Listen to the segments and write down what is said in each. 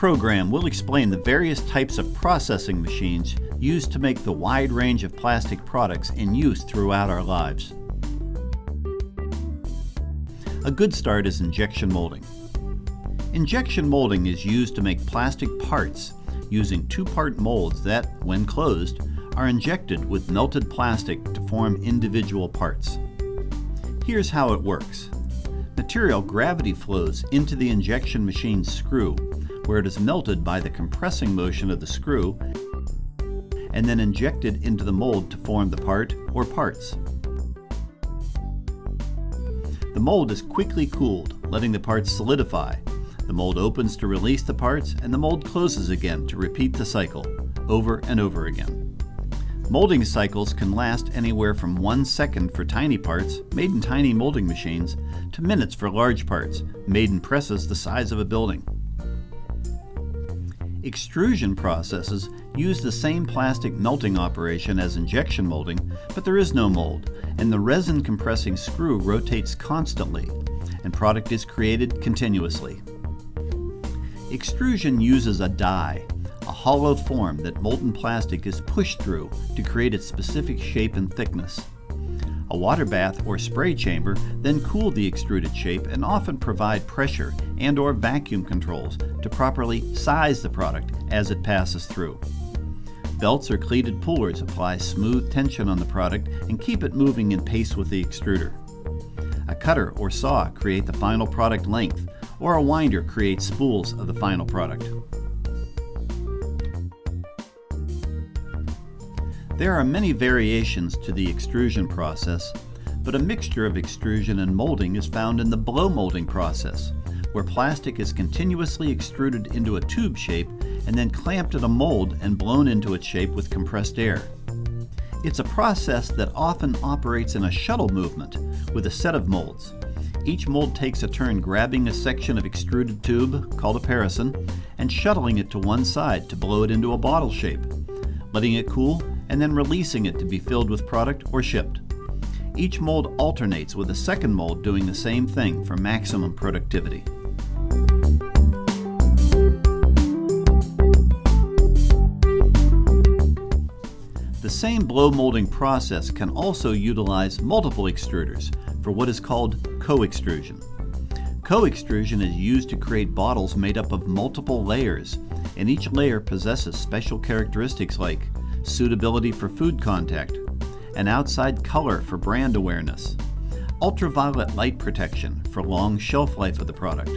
program, we'll explain the various types of processing machines used to make the wide range of plastic products in use throughout our lives. A good start is injection molding. Injection molding is used to make plastic parts using two-part molds that, when closed, are injected with melted plastic to form individual parts. Here's how it works. Material gravity flows into the injection machine's screw, where it is melted by the compressing motion of the screw and then injected into the mold to form the part or parts. The mold is quickly cooled, letting the parts solidify. The mold opens to release the parts, and the mold closes again to repeat the cycle over and over again. Molding cycles can last anywhere from 1 second for tiny parts made in tiny molding machines to minutes for large parts made in presses the size of a building. Extrusion processes use the same plastic melting operation as injection molding, but there is no mold, and the resin compressing screw rotates constantly, and product is created continuously. Extrusion uses a die, a hollow form that molten plastic is pushed through to create its specific shape and thickness. A water bath or spray chamber then cool the extruded shape and often provide pressure and/or vacuum controls to properly size the product as it passes through. Belts or cleated pullers apply smooth tension on the product and keep it moving in pace with the extruder. A cutter or saw create the final product length, or a winder creates spools of the final product. There are many variations to the extrusion process, but a mixture of extrusion and molding is found in the blow molding process, where plastic is continuously extruded into a tube shape and then clamped in a mold and blown into its shape with compressed air. It's a process that often operates in a shuttle movement with a set of molds. Each mold takes a turn grabbing a section of extruded tube, called a parison, and shuttling it to one side to blow it into a bottle shape, letting it cool and then releasing it to be filled with product or shipped. Each mold alternates with a second mold doing the same thing for maximum productivity. The same blow molding process can also utilize multiple extruders for what is called co-extrusion. Co-extrusion is used to create bottles made up of multiple layers, and each layer possesses special characteristics like suitability for food contact, an outside color for brand awareness, ultraviolet light protection for long shelf life of the product,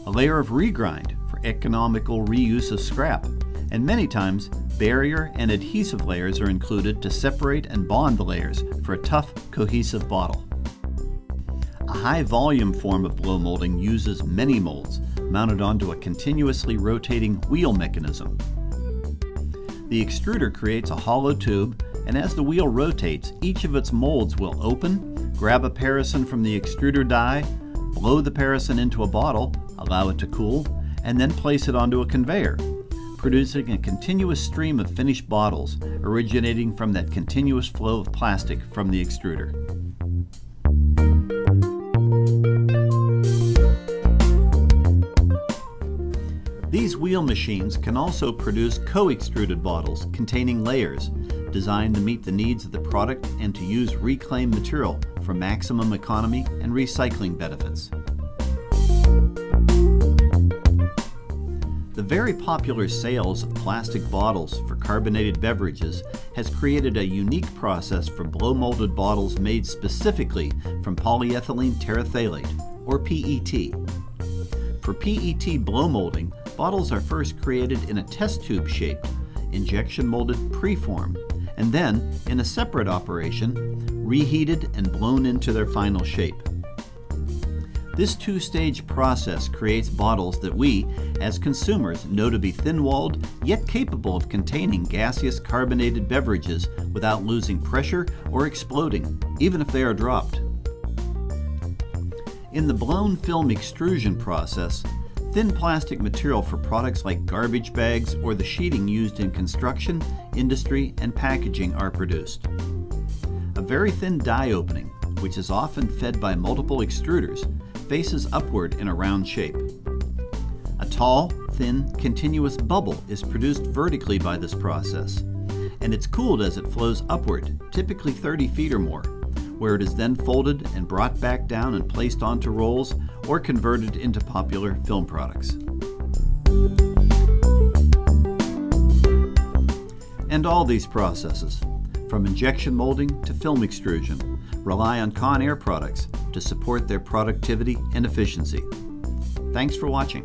a layer of regrind for economical reuse of scrap, and many times barrier and adhesive layers are included to separate and bond the layers for a tough, cohesive bottle. A high volume form of blow molding uses many molds mounted onto a continuously rotating wheel mechanism. The extruder creates a hollow tube, and as the wheel rotates, each of its molds will open, grab a parison from the extruder die, blow the parison into a bottle, allow it to cool, and then place it onto a conveyor, producing a continuous stream of finished bottles originating from that continuous flow of plastic from the extruder. These wheel machines can also produce co-extruded bottles containing layers designed to meet the needs of the product and to use reclaimed material for maximum economy and recycling benefits. The very popular sales of plastic bottles for carbonated beverages has created a unique process for blow molded bottles made specifically from polyethylene terephthalate, or PET. For PET blow molding, bottles are first created in a test tube shaped, injection molded preform, and then, in a separate operation, reheated and blown into their final shape. This two-stage process creates bottles that we, as consumers, know to be thin-walled, yet capable of containing gaseous carbonated beverages without losing pressure or exploding, even if they are dropped. In the blown film extrusion process, thin plastic material for products like garbage bags or the sheeting used in construction, industry, and packaging are produced. A very thin die opening, which is often fed by multiple extruders, faces upward in a round shape. A tall, thin, continuous bubble is produced vertically by this process, and it's cooled as it flows upward, typically 30 feet or more, where it is then folded and brought back down and placed onto rolls or converted into popular film products. And all these processes, from injection molding to film extrusion, rely on Conair products to support their productivity and efficiency. Thanks for watching.